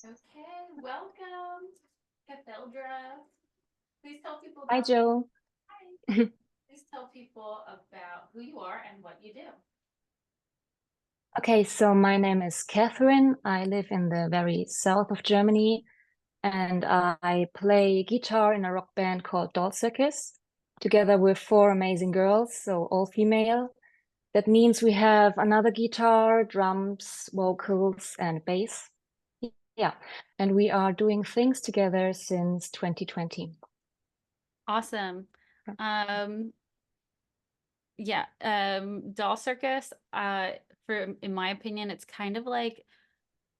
Okay, welcome, Cathedra. Please tell people Hi, about Joe. hi. Please tell people about who you are and what you do. Okay, so my name is Katherine. I live in the very south of Germany, and I play guitar in a rock band called Doll Circus, together with four amazing girls, so all female. That means we have another guitar, drums, vocals, and bass. Yeah, and we are doing things together since 2020. Awesome. Um, yeah, Doll Circus, for in my opinion, it's kind of like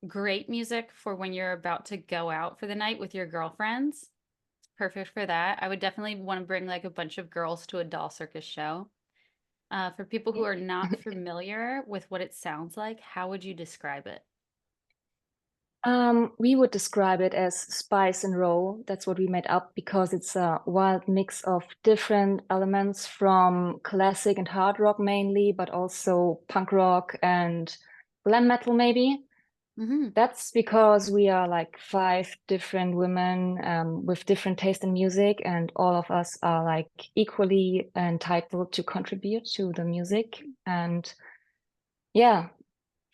great music for when you're about to go out for the night with your girlfriends. It's perfect for that. I would definitely want to bring like a bunch of girls to a Doll Circus show. For people who are not familiar with what it sounds like, how would you describe it? We would describe it as spice and roll. That's what we made up because it's a wild mix of different elements from classic and hard rock mainly, but also punk rock and glam metal maybe. Mm-hmm. That's because we are like five different women with different taste in music, and all of us are like equally entitled to contribute to the music. And yeah,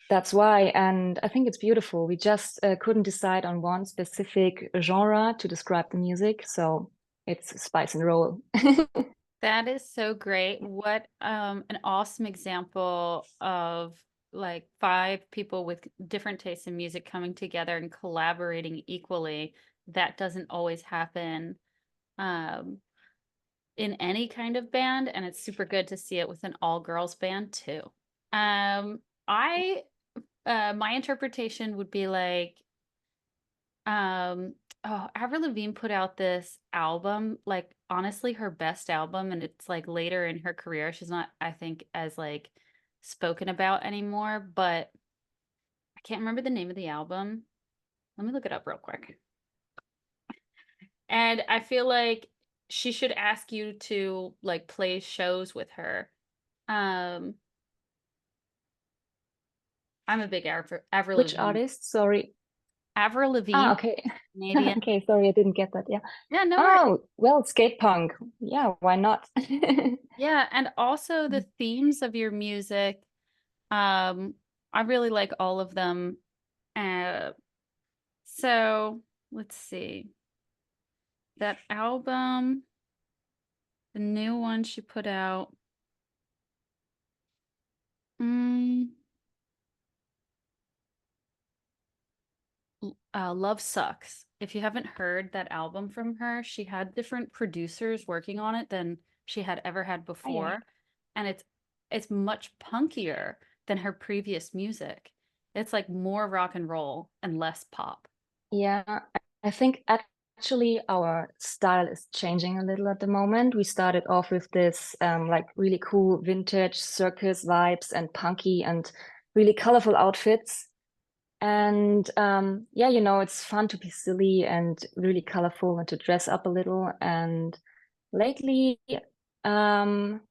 that's why, and I think it's beautiful. We just couldn't decide on one specific genre to describe the music, so it's spice and roll. That is so great. What an awesome example of like five people with different tastes in music coming together and collaborating equally. That doesn't always happen um in any kind of band, and it's super good to see it with an all girls band too. I my interpretation would be like Um, oh, Avril Lavigne put out this album, like honestly her best album, and it's like later in her career. She's not, I think, as like spoken about anymore, but I can't remember the name of the album. Let me look it up real quick. And I feel like she should ask you to like play shows with her. Um, I'm a big Avril Which Lavigne. artist? Sorry. Avril Ah, Lavigne, okay. Canadian. Okay, sorry, I didn't get that. Yeah. Yeah, no worries. Oh, well, skate punk. Yeah, why not? Yeah, and also the themes of your music. Um, I really like all of them. Uh, so let's see. That album, the new one she put out, mm, Love Sucks. If you haven't heard that album from her, she had different producers working on it than she had ever had Ah, yeah. before, and it's much punkier than her previous music. It's like more rock and roll and less pop. Yeah, I think actually our style is changing a little at the moment. We started off with this like really cool vintage circus vibes and punky and really colorful outfits. And yeah, it's fun to be silly and really colorful and to dress up a little. And lately, um,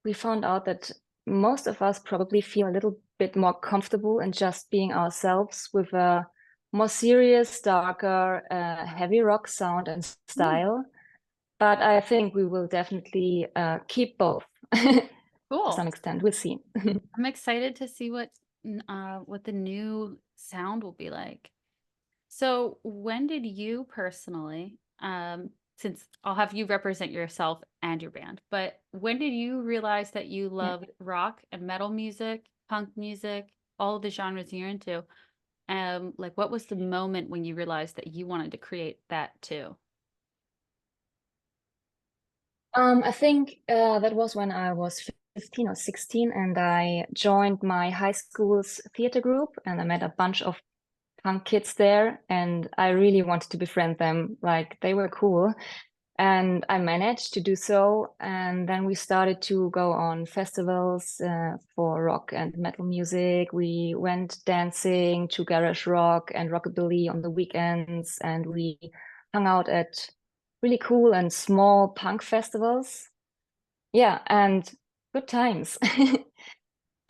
we found out that most of us probably feel a little bit more comfortable in just being ourselves with a more serious, darker, heavy rock sound and Mm, style. But I think we will definitely keep both to cool. some extent. We'll see. I'm excited to see what the new sound will be like. So, when did you personally, since I'll have you represent yourself and your band, but when did you realize that you Yeah. loved rock and metal music, punk music, all of the genres you're into? Like what was the moment when you realized that you wanted to create that too? I think that was when I was 15 or 16, and I joined my high school's theater group, and I met a bunch of punk kids there, and I really wanted to befriend them. Like they were cool, and I managed to do so. And then we started to go on festivals for rock and metal music. We went dancing to garage rock and rockabilly on the weekends, and we hung out at really cool and small punk festivals. Yeah, and good times.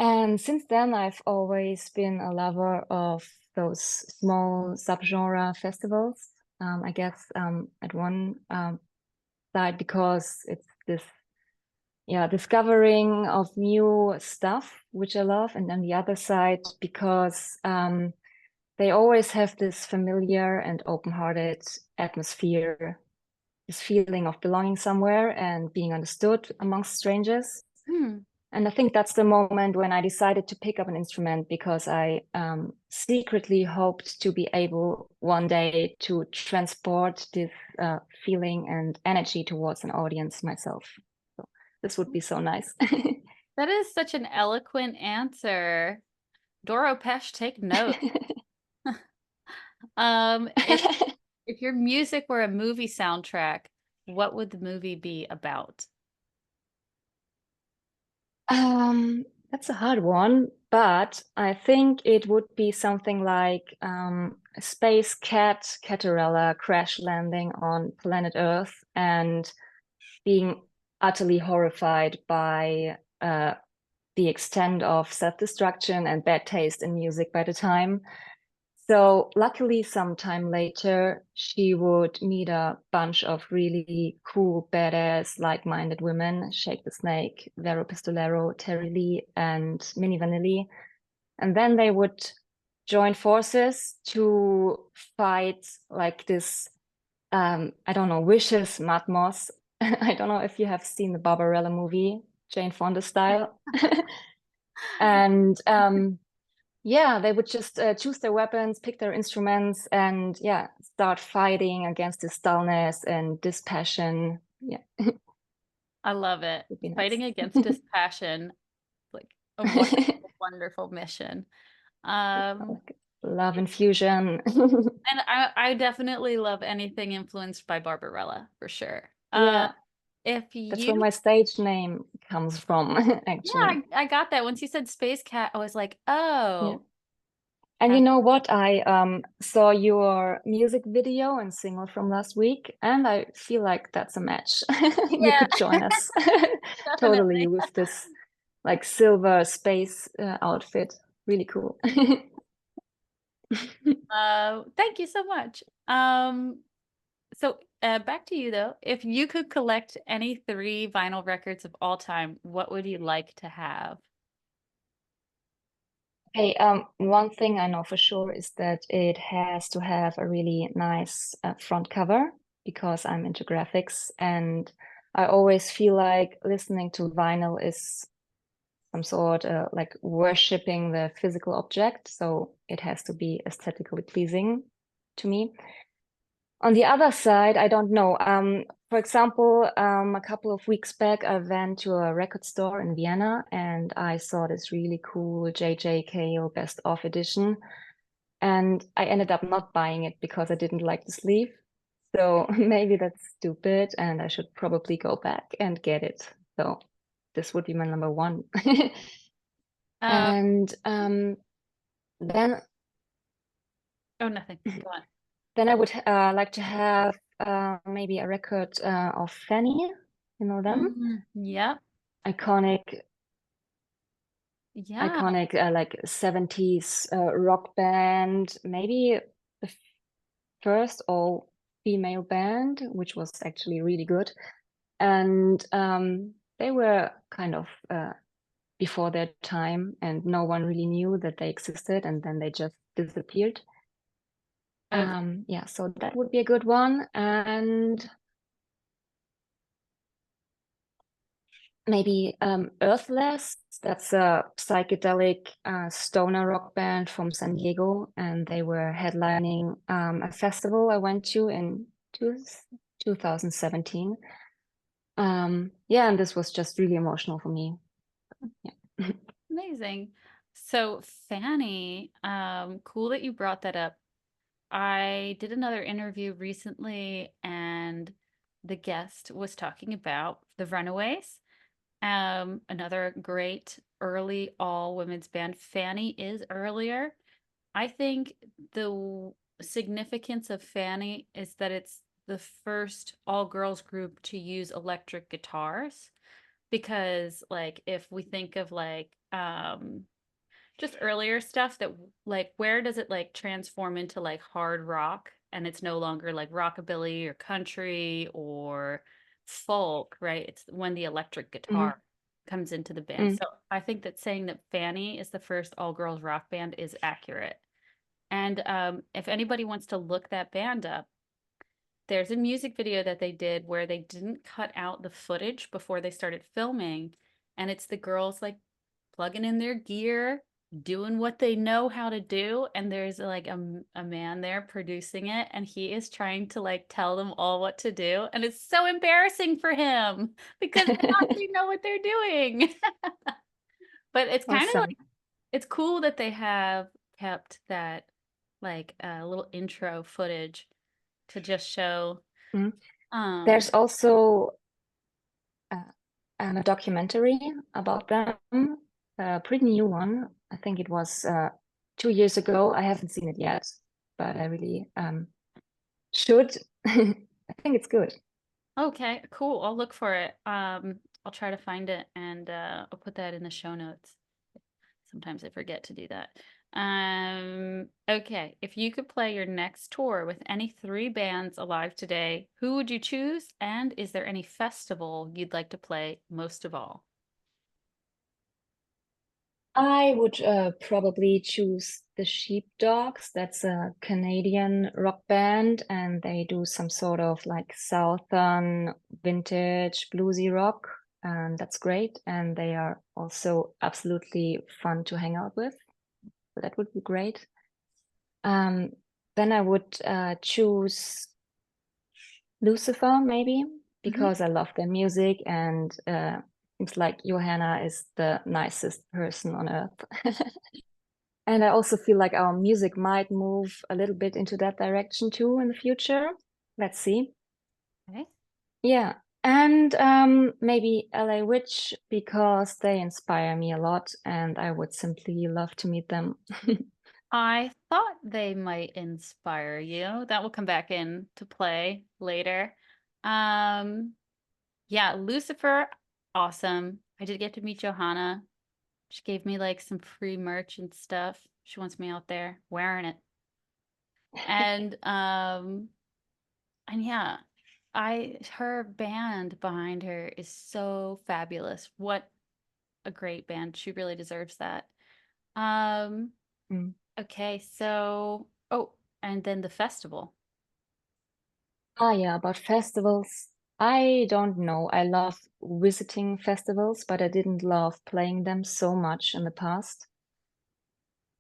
And since then, I've always been a lover of those small subgenre festivals. I guess at one side because it's this, yeah, discovering of new stuff, which I love, and then the other side because they always have this familiar and open-hearted atmosphere, this feeling of belonging somewhere and being understood amongst strangers. Hmm. And I think that's the moment when I decided to pick up an instrument because I secretly hoped to be able one day to transport this feeling and energy towards an audience myself. So this would be so nice. That is such an eloquent answer. Doro Pesh, take note. If your music were a movie soundtrack, what would the movie be about? That's a hard one, but I think it would be something like space cat Katherella crash landing on planet Earth and being utterly horrified by the extent of self-destruction and bad taste in music by the time. So luckily, sometime later, she would meet a bunch of really cool, badass, like-minded women, Shake the Snake, Vero Pistolero, Terry Lee, and Minnie Vanilli. And then they would join forces to fight like this, I don't know, vicious mud moss. I don't know if you have seen the Barbarella movie, Jane Fonda style. And yeah, they would just choose their weapons, pick their instruments, and yeah, start fighting against this dullness and dispassion. Yeah, I love it. would be nice. Fighting against dispassion, like a wonderful, wonderful mission. Like love infusion. And I definitely love anything influenced by Barbarella for sure. Yeah, If that's where you, my stage name comes from, yeah, actually. I got that. Once you said Space Cat, I was like, Yeah. oh, And you Cat. know what? I saw your music video and single from last week, and I feel like that's a match. You Yeah, could join us totally definitely. with this like silver space outfit. Really cool. Thank you so much. So back to you though. If you could collect any three vinyl records of all time, what would you like to have? Hey, one thing I know for sure is that it has to have a really nice front cover because I'm into graphics, and I always feel like listening to vinyl is some sort like worshipping the physical object, so it has to be aesthetically pleasing to me. On the other side, I don't know. For example, a couple of weeks back, I went to a record store in Vienna and I saw this really cool J.J. Cale Best Of edition. And I ended up not buying it because I didn't like the sleeve. So maybe that's stupid and I should probably go back and get it. So this would be my number one. Um, And then oh, nothing. Go on. then I would like to have maybe a record of Fanny. You know them? Yep. Iconic, Yeah. iconic like 70s rock band. Maybe the first all-female band, which was actually really good. And they were kind of before their time, and no one really knew that they existed, and then they just disappeared. Okay. Yeah, so that would be a good one. And maybe Earthless. That's a psychedelic stoner rock band from San Diego, and they were headlining a festival I went to in 2017. Yeah, and this was just really emotional for me. Yeah. Amazing. So Fanny, cool that you brought that up. I did another interview recently and the guest was talking about the Runaways. Another great early all women's band. Fanny is earlier. I think the significance of Fanny is that it's the first all girls group to use electric guitars because like if we think of like just earlier stuff that like where does it like transform into like hard rock and it's no longer like rockabilly or country or folk, right? It's when the electric Mm, guitar comes into the band. mm, So I think that saying that Fanny is the first all girls rock band is accurate. And if anybody wants to look that band up, there's a music video that they did where they didn't cut out the footage before they started filming. And it's the girls like plugging in their gear, doing what they know how to do. And there's like a man there producing it. And he is trying to like tell them all what to do. And it's so embarrassing for him because they actually know what they're doing. But it's kind of awesome. like, it's cool that they have kept that like little intro footage to just show Mm. um There's also a documentary about them, a pretty new one. I think it was 2 years ago. I haven't seen it yet, but I really should. I think it's good. okay, cool. I'll look for it. I'll try to find it and I'll put that in the show notes. Sometimes I forget to do that. Okay, if you could play your next tour with any three bands alive today, who would you choose? And is there any festival you'd like to play most of all? I would probably choose the Sheepdogs. That's a Canadian rock band, and they do some sort of like southern vintage bluesy rock, and that's great. And they are also absolutely fun to hang out with. So that would be great. Um, then I would choose Lucifer, maybe, Mhm. because I love their music and seems like Johanna is the nicest person on earth. And I also feel like our music might move a little bit into that direction too in the future. Let's see. Okay. Yeah. And maybe LA Witch because they inspire me a lot and I would simply love to meet them. I thought they might inspire you. That will come back in to play later. Um, yeah, Lucifer, awesome. I did get to meet Johanna. She gave me like some free merch and stuff. She wants me out there wearing it. And yeah, her band behind her is so fabulous. What a great band. She really deserves that. Um, Mm. okay, so oh, and then the festival. Ah, yeah, about festivals. I don't know. I love visiting festivals, but I didn't love playing them so much in the past.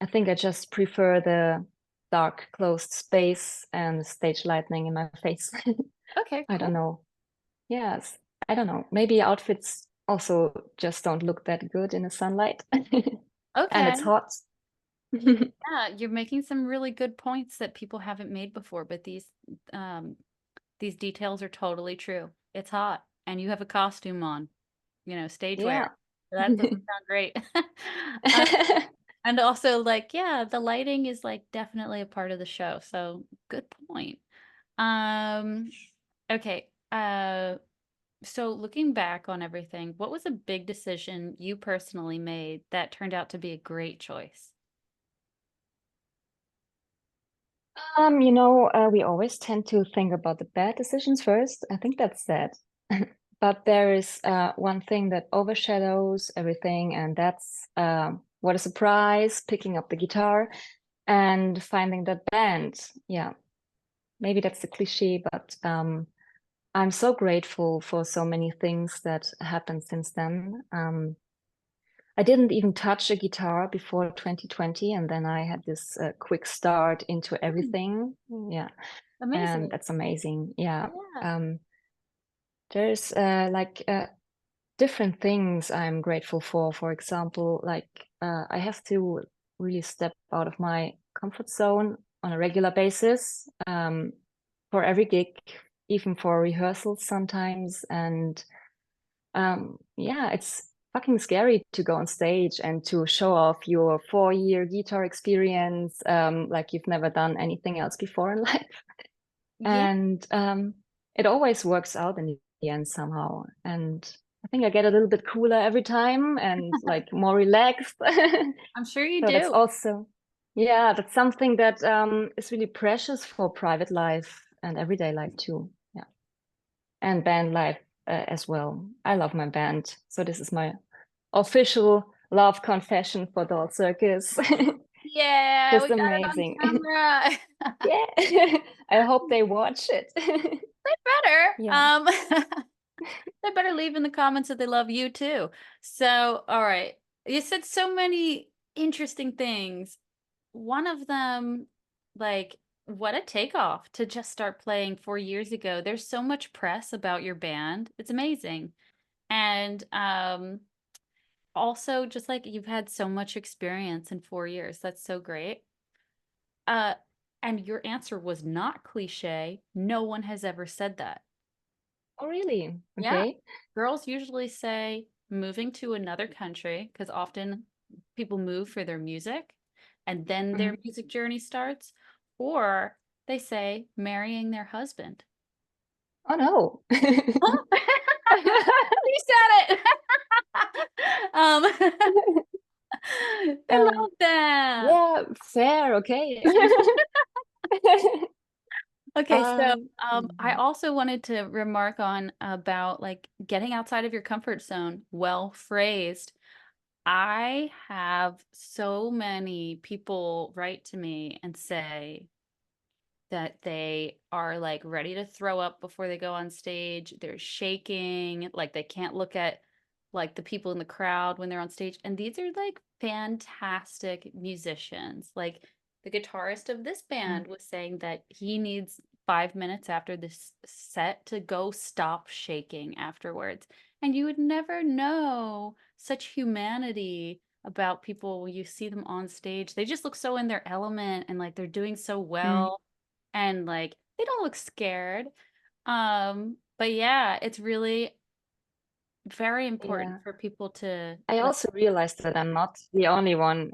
I think I just prefer the dark, closed space and stage lightning in my face. Okay, I don't cool. know. Yes, I don't know. Maybe outfits also just don't look that good in the sunlight. And Okay. it's hot. Yeah, you're making some really good points that people haven't made before, but these details are totally true. It's hot and you have a costume on, stage wear. Yeah. That doesn't sound great. Uh, and also like, yeah, the lighting is like definitely a part of the show. So good point. Um, okay. So looking back on everything, what was a big decision you personally made that turned out to be a great choice? We always tend to think about the bad decisions first. I think that's sad. But there is one thing that overshadows everything, and that's what a surprise, picking up the guitar and finding that band. Yeah, maybe that's the cliche, but I'm so grateful for so many things that happened since then. I didn't even touch a guitar before 2020, and then I had this quick start into Hmm, everything. Yeah, and amazing. that's amazing. Yeah. Yeah. Um, there's different things I'm grateful for. For example, like I have to really step out of my comfort zone on a regular basis for every gig, even for rehearsals sometimes. And yeah, it's fucking scary to go on stage and to show off your 4-year guitar experience, like you've never done anything else before in life. Yeah. And it always works out in the end somehow. And I think I get a little bit cooler every time and like more relaxed. I'm sure you So that's do. also, yeah, that's something that is really precious for private life and everyday life too. Yeah. And band life as well. I love my band. So this is my official love confession for Doll Circus. Yeah, Just we got it on amazing. camera. Yeah. I hope they watch it. They better. Yeah. They better leave in the comments that they love you too. So, all right. You said so many interesting things. One of them, like, what a takeoff to just start playing 4 years ago. There's so much press about your band. It's amazing. And also just like you've had so much experience in 4 years. That's so great. Uh, and your answer was not cliche. No one has ever said that. Oh, really? Yeah. Okay. Girls usually say moving to another country because often people move for their music and then their Mhm. music journey starts, or they say marrying their husband. Oh, no. You said it. um, I Um, love that. yeah, fair. Okay. Okay, so I Mhm. also wanted to remark on about like getting outside of your comfort zone. Well phrased. I have so many people write to me and say that they are like ready to throw up before they go on stage. They're shaking, like they can't look at like the people in the crowd when they're on stage. And these are like fantastic musicians. Like the guitarist of this Mm. band was saying that he needs 5 minutes after this set to go stop shaking afterwards. And you would never know such humanity about people when you see them on stage. They just look so in their element and like they're doing so Mm. well and like they don't look scared. But yeah, it's really very important Yeah. for people to I like, also realized that I'm not the only one.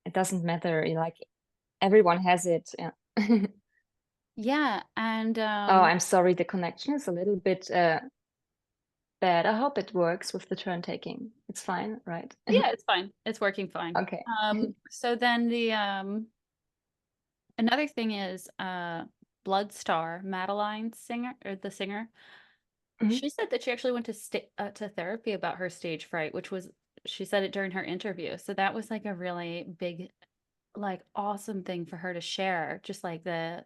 It doesn't matter. Like everyone has it. Yeah. yeah, and Oh, I'm sorry. The connection is a little bit bad. I hope it works with the turn taking. It's fine, right? yeah, it's fine. It's working fine. Okay. So then the another thing is Blood Star, Madeline singer or the singer. Mhm. She said that she actually went to therapy about her stage fright, which was she said it during her interview. So that was like a really big like awesome thing for her to share, just like the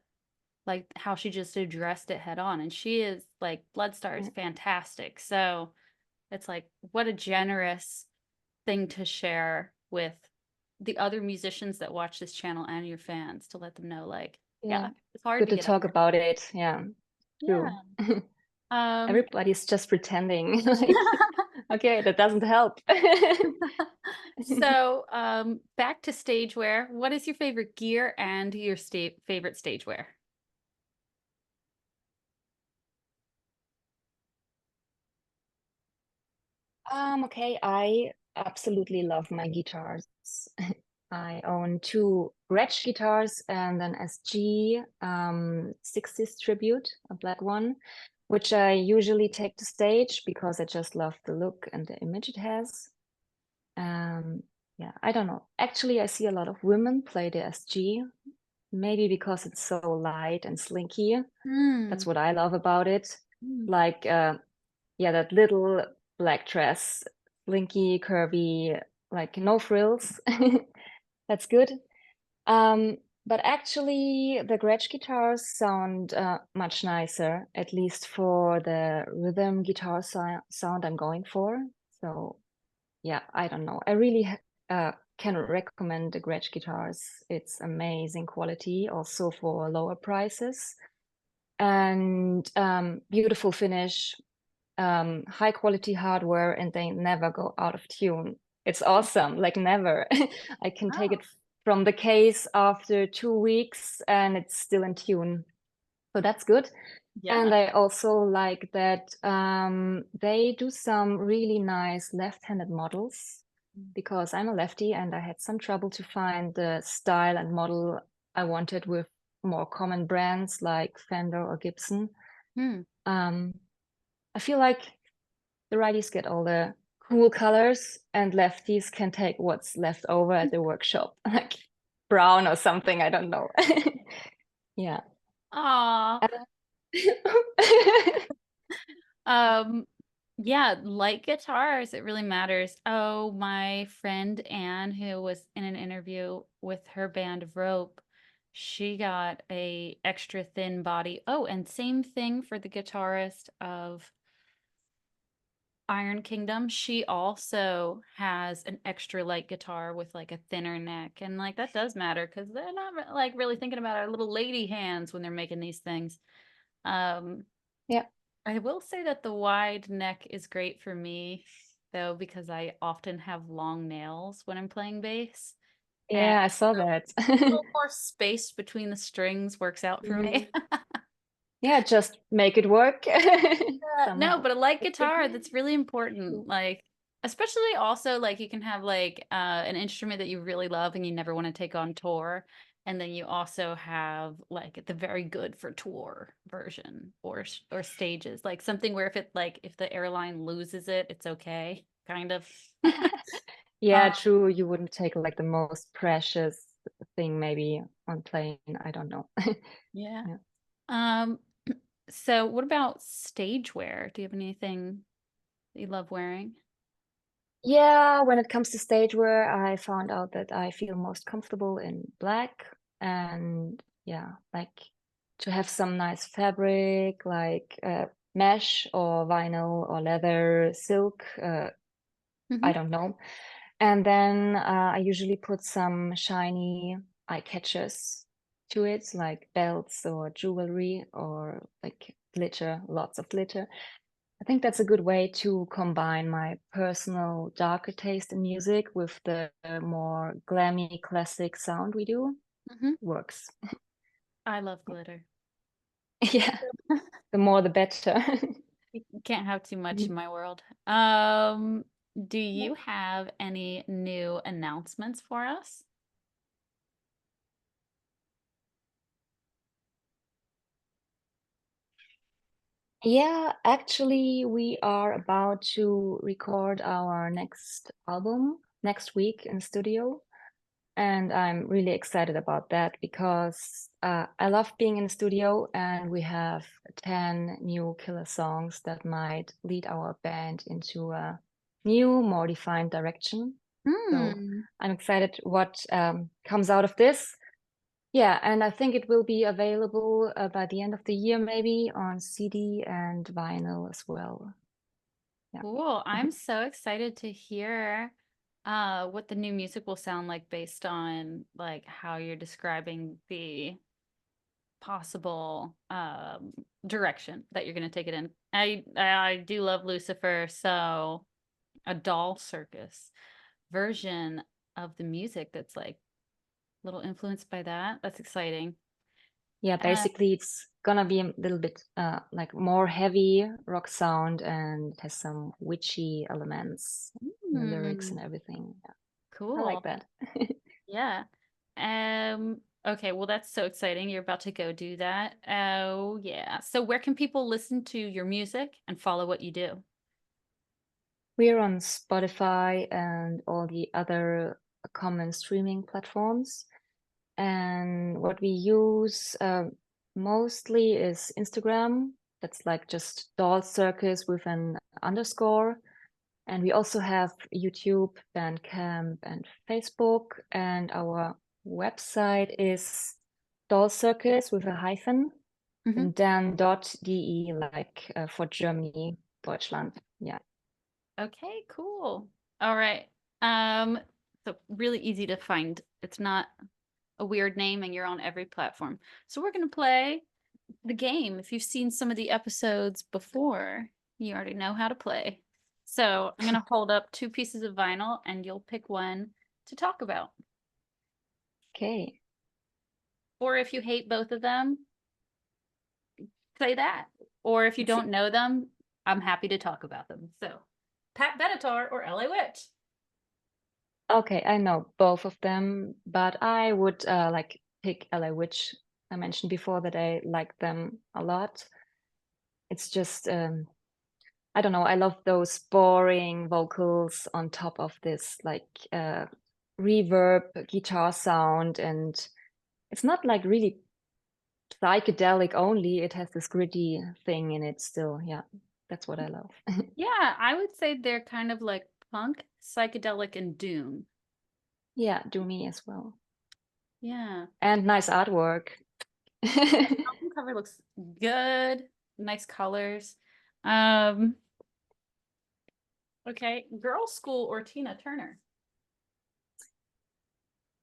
like how she just addressed it head on. And she is like Bloodstar is Yeah. fantastic. So it's like what a generous thing to share with the other musicians that watch this channel and your fans to let them know like, Yeah. yeah, it's hard Good to to get up talk there. about it. Yeah. True. Yeah. Um Everybody's just pretending. Like, okay, that doesn't help. so back to stage wear. What is your favorite gear and your favorite stage wear? Okay, I absolutely love my guitars. I own two Gretsch guitars and an SG 60s Tribute, a black one, which I usually take to stage because I just love the look and the image it has. Um, yeah, I don't know. Actually, I see a lot of women play the SG, maybe because it's so light and slinky. That's Hmm. what I love about it. Hmm. Like, yeah, that little black dress, slinky, curvy, like no frills. That's good. Um, but actually, the Gretsch guitars sound much nicer, at least for the rhythm guitar sound I'm going for. So yeah, I don't know. I really can recommend the Gretsch guitars. It's amazing quality, also for lower prices, and beautiful finish, high quality hardware, and they never go out of tune. It's awesome, like never. I can take Oh, it from the case after 2 weeks and it's still in tune. So that's good. And yeah. I also like that they do some really nice left-handed models because I'm a lefty and I had some trouble to find the style and model I wanted with more common brands like Fender or Gibson. Hmm. Um, I feel like the righties get all the cool colors and lefties can take what's left over at the workshop, like brown or something, I don't know. Yeah. Aw. Yeah, light guitars, it really matters. Oh, my friend Anne, who was in an interview with her band Rope, she got a extra thin body. Oh, and same thing for the guitarist of Iron Kingdom. She also has an extra light guitar with like a thinner neck. And like that does matter because they're not like really thinking about our little lady hands when they're making these things. Yeah. I will say that the wide neck is great for me, though, because I often have long nails when I'm playing bass. And Yeah, I saw so that. a little more space between the strings works out for me. Yeah, just make it work No, somehow. but a light guitar, that's really important. Like, especially also like you can have like an instrument that you really love and you never want to take on tour. And then you also have like the very good for tour version or stages. Like something where if the airline loses it, it's okay, kind of. Yeah, Um, true. You wouldn't take like the most precious thing maybe on plane. I don't know. yeah. Yeah. Um, so what about stage wear? Do you have anything that you love wearing? Yeah, when it comes to stage wear, I found out that I feel most comfortable in black and yeah, like to have some nice fabric like mesh or vinyl or leather, silk, I Hmm. don't know. And then I usually put some shiny eye catchers to it, like belts or jewelry or like glitter, lots of glitter. I think that's a good way to combine my personal darker taste in music with the more glammy classic sound we do. Hmm. Works. I love glitter. Yeah, the more the better. You can't have too much Mhm. in my world. Do Yeah. you have any new announcements for us? Yeah, actually, we are about to record our next album next week in studio. And I'm really excited about that because I love being in the studio and we have 10 new killer songs that might lead our band into a new, more defined direction. So Hmm. I'm excited what comes out of this. Yeah, and I think it will be available by the end of the year, maybe on CD and vinyl as well. Yeah. Cool. I'm so excited to hear what the new music will sound like based on like how you're describing the possible direction that you're going to take it in. I do love Lucifer, so a Doll Circus version of the music that's like a little influenced by that. That's exciting. Yeah, Uh, basically it's gonna be a little bit like more heavy rock sound and it has some witchy elements in the lyrics hmm, and everything. Yeah, I like cool. that. Yeah. Okay, well that's so exciting. You're about to go do that. Oh, yeah. So where can people listen to your music and follow what you do? We're on Spotify and all the other common streaming platforms. And what we use mostly is Instagram. That's like just Doll Circus with an underscore. And we also have YouTube, Bandcamp, and Facebook. And our website is Doll Circus with a hyphen, Hmm. and then .de, like for Germany, Deutschland. Yeah. Okay, cool. All right. Um, so really easy to find. It's not a weird name and you're on every platform. So we're gonna play the game. If you've seen some of the episodes before, you already know how to play. So I'm gonna hold up two pieces of vinyl and you'll pick one to talk about. Okay. Or if you hate both of them, say that. Or if you don't know them, I'm happy to talk about them. So Pat Benatar or LA Witch. Okay, I know both of them, but I would like pick LA Witch. I mentioned before that I like them a lot. It's just I don't know, I love those boring vocals on top of this like reverb guitar sound, and it's not like really psychedelic only, it has this gritty thing in it still. Yeah, that's what I love. Yeah, I would say they're kind of like punk, psychedelic, and doom. Yeah, do me as well. Yeah. And nice artwork. Album cover looks good. Nice colors. Um, okay. Girls' School or Tina Turner?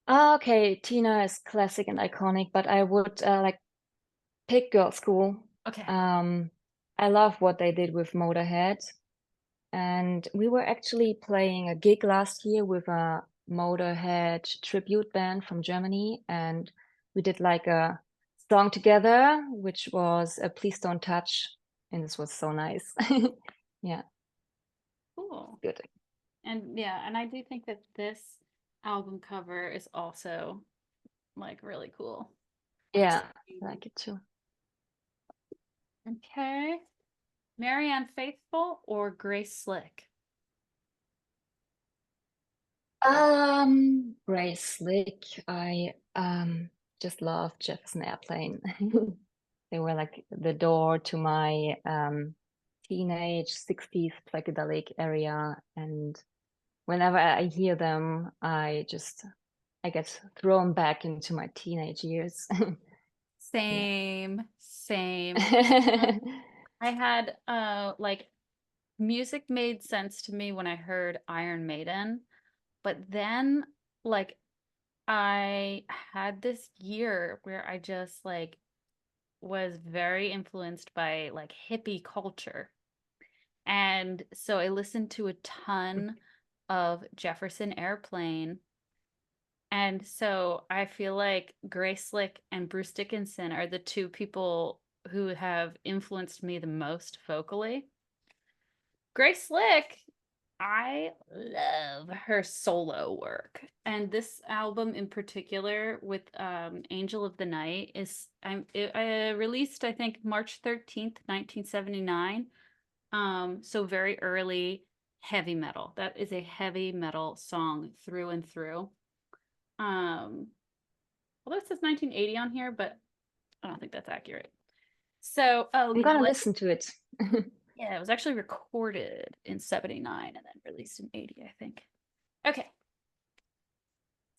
Okay, Tina is classic and iconic, but I would like pick Girl School. Okay. I love what they did with Motorhead. And we were actually playing a gig last year with a Motorhead tribute band from Germany. And we did like a song together, which was Please Don't Touch. And this was so nice. Yeah, Cool. good. And yeah, and I do think that this album cover is also like really cool. Yeah, I like it too. Okay. Marianne Faithfull or Grace Slick? Grace Slick. I just love Jefferson Airplane. They were like the door to my teenage 60s psychedelic area, and whenever I hear them, I get thrown back into my teenage years. Yeah. Same. I had like music made sense to me when I heard Iron Maiden, but then like I had this year where I just like was very influenced by like hippie culture. And so I listened to a ton of Jefferson Airplane. And so I feel like Grace Slick and Bruce Dickinson are the two people who have influenced me the most vocally. Grace Slick, I love her solo work. And this album in particular with Angel of the Night is released I think March 13th, 1979. So very early heavy metal. That is a heavy metal song through and through. Although it says 1980 on here, but I don't think that's accurate. So, oh, I'm you know gonna what? listen to it. Yeah, it was actually recorded in 79 and then released in 80, I think. Okay.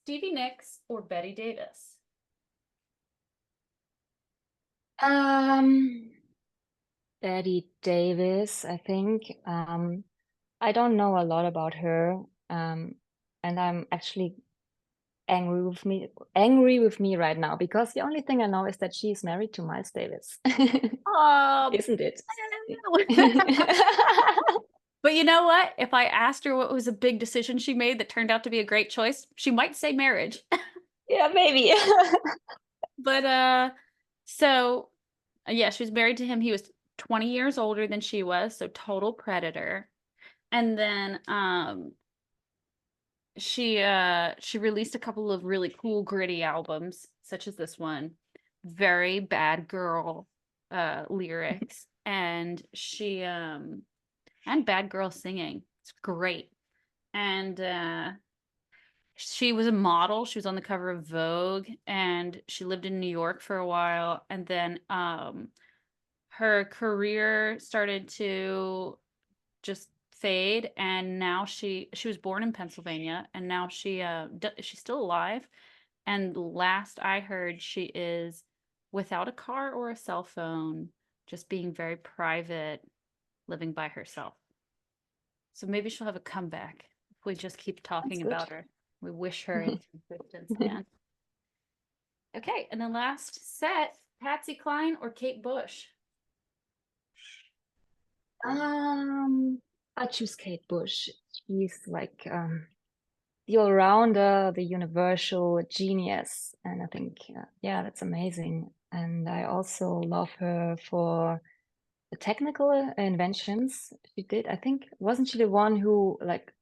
Stevie Nicks or Betty Davis? Um, Betty Davis, I think. I don't know a lot about her, and I'm actually angry with me right now because the only thing I know is that she's married to Miles Davis, Oh, isn't it? but you know what? If I asked her what was a big decision she made that turned out to be a great choice, she might say marriage. Yeah, maybe. But so yeah, she was married to him. He was 20 years older than she was, so total predator. And then she released a couple of really cool gritty albums, such as this one, very bad girl lyrics, and she and bad girl singing. It's great. And she was a model. She was on the cover of Vogue, and she lived in New York for a while, and then her career started to just fade, and now she was born in Pennsylvania, and now she's still alive, and last I heard she is without a car or a cell phone, just being very private, living by herself. So maybe she'll have a comeback if we just keep talking That's good. about her. We wish her in existence, man. Okay, and then last set, Patsy Cline or Kate Bush? I choose Kate Bush. She's like the all-rounder, the universal genius, and I think yeah, that's amazing. And I also love her for the technical inventions she did. I think wasn't she the one who like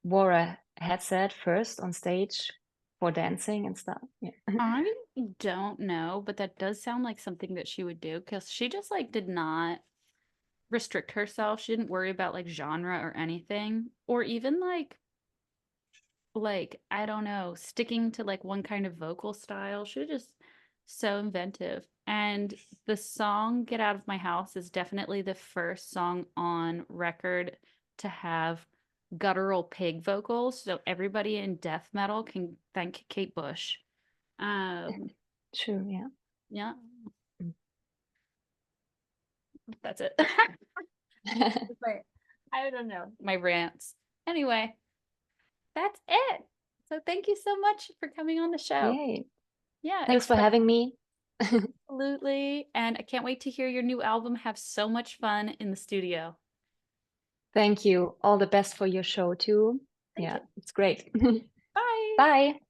wore a headset first on stage for dancing and stuff? Yeah. I don't know, but that does sound like something that she would do because she just like did not restrict herself. She didn't worry about like genre or anything, or even like I don't know, sticking to like one kind of vocal style. She was just so inventive. And the song Get Out of My House is definitely the first song on record to have guttural pig vocals. So everybody in death metal can thank Kate Bush. True, yeah. Yeah, Mm. that's it. But I don't know. My rants. Anyway, that's it. So thank you so much for coming on the show. Yay. Yeah, Thanks for having me. absolutely. And I can't wait to hear your new album. Have so much fun in the studio. Thank you. All the best for your show too. Thank Yeah, you. it's great. Bye. Bye.